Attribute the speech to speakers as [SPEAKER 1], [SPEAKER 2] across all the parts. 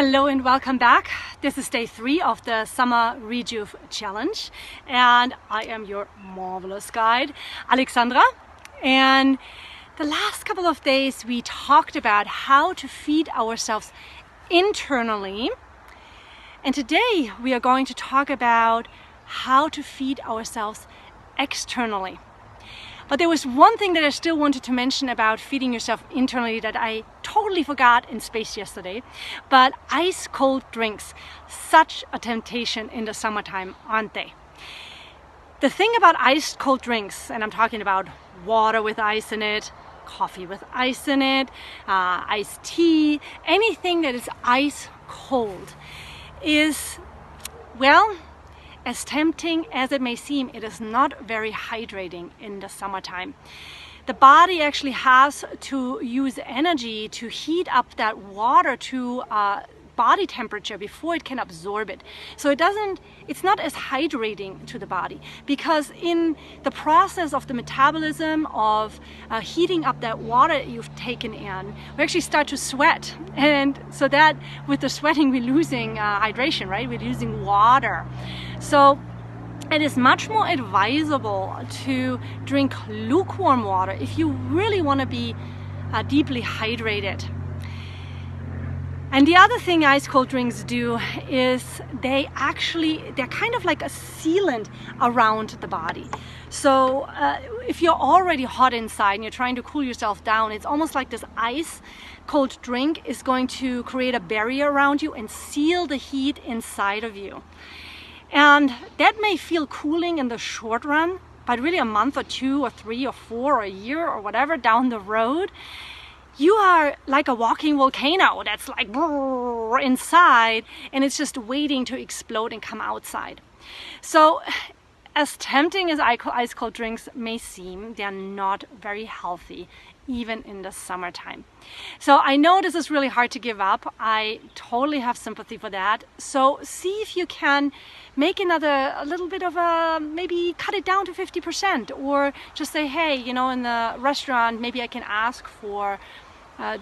[SPEAKER 1] Hello and welcome back. This is day 3 of the Summer Rejuv Challenge, and I am your marvelous guide, Alexandra. And the last couple of days we talked about how to feed ourselves internally, and today we are going to talk about how to feed ourselves externally. But there was one thing that I still wanted to mention about feeding yourself internally that I totally forgot in space yesterday. But ice cold drinks, such a temptation in the summertime, aren't they? The thing about ice cold drinks, and I'm talking about water with ice in it, coffee with ice in it, iced tea, anything that is ice cold is, well, as tempting as it may seem, it is not very hydrating in the summertime. The body actually has to use energy to heat up that water to body temperature before it can absorb it. So it's not as hydrating to the body, because in the process of the metabolism of heating up that water you've taken in, we actually start to sweat. And so that with the sweating, we're losing hydration, right? We're losing water. So it is much more advisable to drink lukewarm water if you really want to be deeply hydrated. And the other thing ice cold drinks do is they're kind of like a sealant around the body. So if you're already hot inside and you're trying to cool yourself down, it's almost like this ice cold drink is going to create a barrier around you and seal the heat inside of you. And that may feel cooling in the short run, but really a month or 2 or 3 or 4 or a year or whatever down the road, you are like a walking volcano that's like inside, and it's just waiting to explode and come outside. So as tempting as ice cold drinks may seem, they're not very healthy, even in the summertime. So I know this is really hard to give up. I totally have sympathy for that. So see if you can make a little bit of maybe cut it down to 50%, or just say, hey, in the restaurant, maybe I can ask for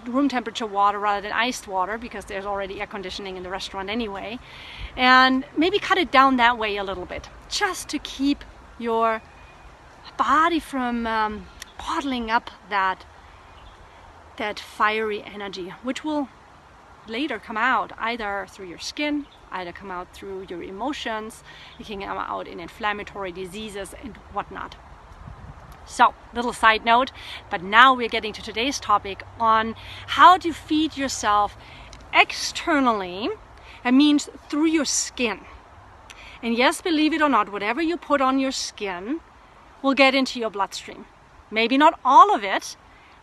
[SPEAKER 1] room temperature water rather than iced water, because there's already air conditioning in the restaurant anyway. And maybe cut it down that way a little bit, just to keep your body from bottling up that fiery energy, which will later come out either through your skin, either come out through your emotions. It can come out in inflammatory diseases and whatnot. So, little side note, but now we're getting to today's topic on how to feed yourself externally. That means through your skin. And yes, believe it or not, whatever you put on your skin will get into your bloodstream. Maybe not all of it,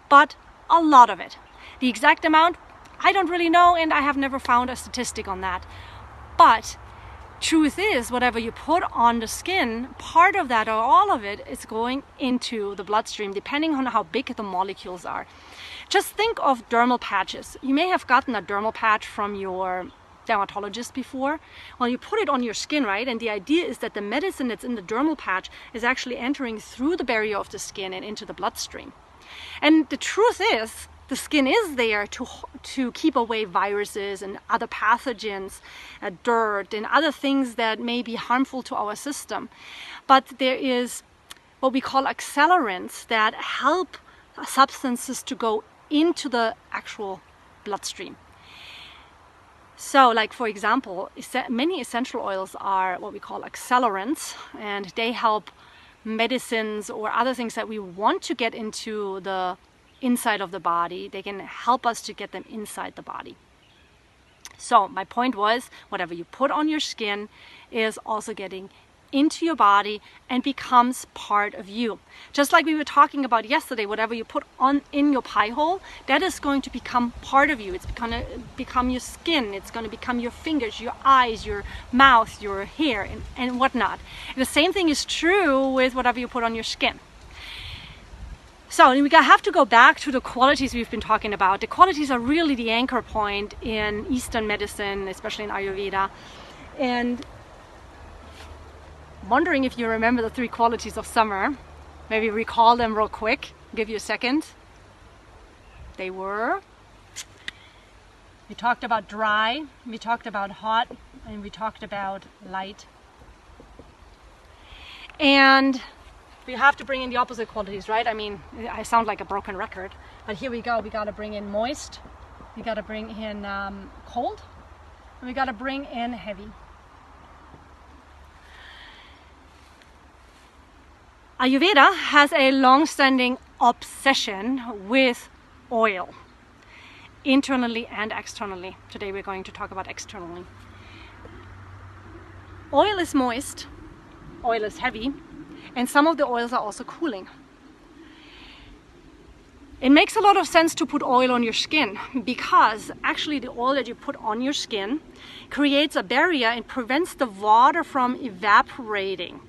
[SPEAKER 1] but a lot of it. The exact amount, I don't really know, and I have never found a statistic on that. But truth is, whatever you put on the skin, part of that or all of it is going into the bloodstream, depending on how big the molecules are. Just think of dermal patches. You may have gotten a dermal patch from your dermatologist before. Well, you put it on your skin, right? And the idea is that the medicine that's in the dermal patch is actually entering through the barrier of the skin and into the bloodstream. And the truth is, the skin is there to keep away viruses and other pathogens, dirt and other things that may be harmful to our system. But there is what we call accelerants that help substances to go into the actual bloodstream. So, like for example, many essential oils are what we call accelerants, and they help medicines or other things that we want to get into the inside of the body. They can help us to get them inside the body. So my point was, whatever you put on your skin is also getting into your body and becomes part of you. Just like we were talking about yesterday, whatever you put on in your pie hole, that is going to become part of you. It's going to become your skin. It's going to become your fingers, your eyes, your mouth, your hair, and whatnot. And the same thing is true with whatever you put on your skin. So we have to go back to the qualities we've been talking about. The qualities are really the anchor point in Eastern medicine, especially in Ayurveda. And wondering if you remember the 3 qualities of summer. Maybe recall them real quick. Give you a second. They were We talked about dry, we talked about hot, and we talked about light. And we have to bring in the opposite qualities, right? I mean, I sound like a broken record, but here we go. We got to bring in moist, we got to bring in cold, and we got to bring in heavy. Ayurveda has a long-standing obsession with oil, internally and externally. Today we're going to talk about externally. Oil is moist, oil is heavy, and some of the oils are also cooling. It makes a lot of sense to put oil on your skin because actually the oil that you put on your skin creates a barrier and prevents the water from evaporating.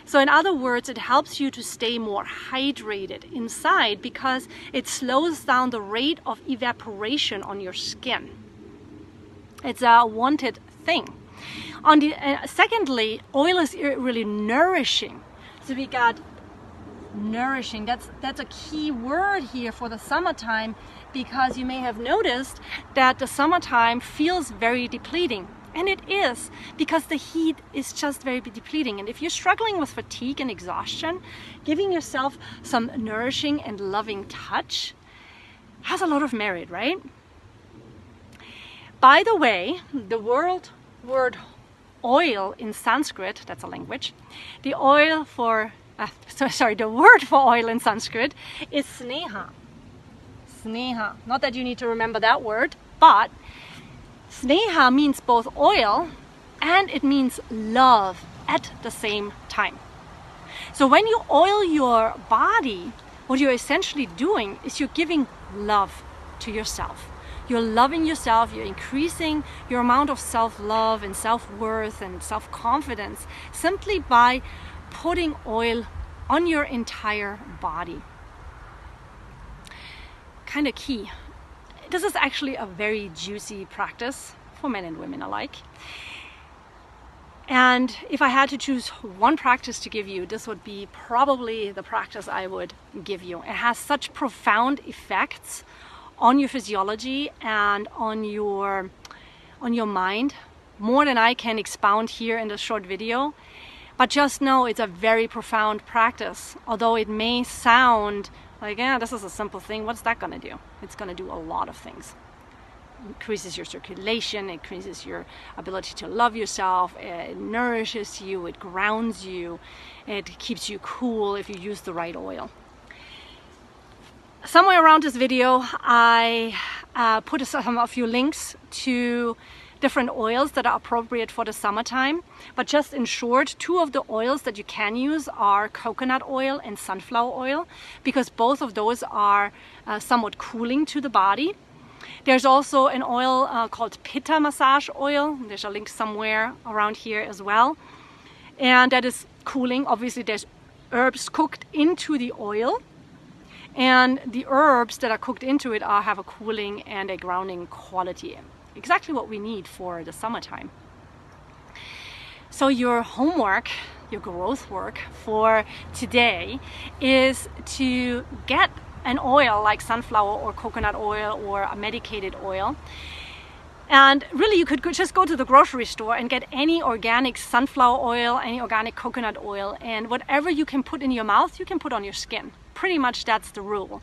[SPEAKER 1] So in other words, it helps you to stay more hydrated inside because it slows down the rate of evaporation on your skin. It's a wanted thing. Secondly, oil is really nourishing. So we got nourishing. That's a key word here for the summertime, because you may have noticed that the summertime feels very depleting. And it is, because the heat is just very depleting. And if you're struggling with fatigue and exhaustion, giving yourself some nourishing and loving touch has a lot of merit, right? By the way, the word oil in Sanskrit, that's a language, the word for oil in Sanskrit is sneha. Sneha. Not that you need to remember that word, but sneha means both oil and it means love at the same time. So when you oil your body, what you're essentially doing is you're giving love to yourself. You're loving yourself, you're increasing your amount of self-love and self-worth and self-confidence simply by putting oil on your entire body. Kind of key. This is actually a very juicy practice for men and women alike. And if I had to choose one practice to give you, this would be probably the practice I would give you. It has such profound effects on your physiology and on your mind, more than I can expound here in this short video. But just know it's a very profound practice. Although it may sound like, yeah, this is a simple thing, what's that gonna do? It's gonna do a lot of things. It increases your circulation, it increases your ability to love yourself, it nourishes you, it grounds you, it keeps you cool if you use the right oil. Somewhere around this video, I put a few links to different oils that are appropriate for the summertime. But just in short, two of the oils that you can use are coconut oil and sunflower oil, because both of those are somewhat cooling to the body. There's also an oil called Pitta massage oil. There's a link somewhere around here as well. And that is cooling. Obviously, there's herbs cooked into the oil. And the herbs that are cooked into it have a cooling and a grounding quality. Exactly what we need for the summertime. So your homework, your growth work for today is to get an oil like sunflower or coconut oil or a medicated oil. And really you could just go to the grocery store and get any organic sunflower oil, any organic coconut oil, and whatever you can put in your mouth, you can put on your skin. Pretty much that's the rule.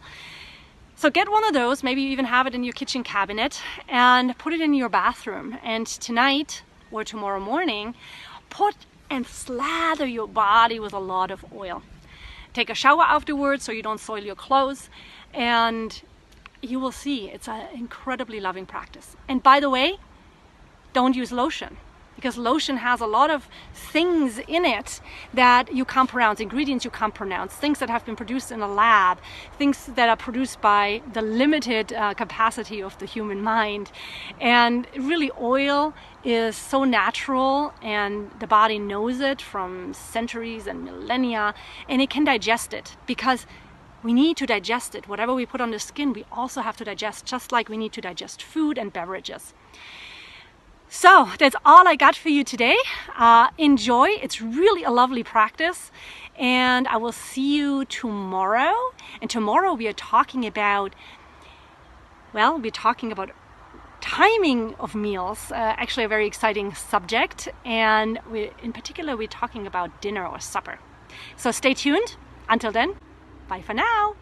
[SPEAKER 1] So get one of those, maybe you even have it in your kitchen cabinet, and put it in your bathroom. And tonight or tomorrow morning, put and slather your body with a lot of oil. Take a shower afterwards so you don't soil your clothes, and you will see it's an incredibly loving practice. And by the way, don't use lotion, because lotion has a lot of things in it that you can't pronounce, ingredients you can't pronounce, things that have been produced in a lab, things that are produced by the limited capacity of the human mind. And really, oil is so natural, and the body knows it from centuries and millennia, and it can digest it, because we need to digest it. Whatever we put on the skin, we also have to digest, just like we need to digest food and beverages. So that's all I got for you today. Enjoy. It's really a lovely practice, and I will see you tomorrow. And tomorrow we are talking about, well, timing of meals, actually a very exciting subject, and in particular we're talking about dinner or supper. So stay tuned. Until then, bye for now.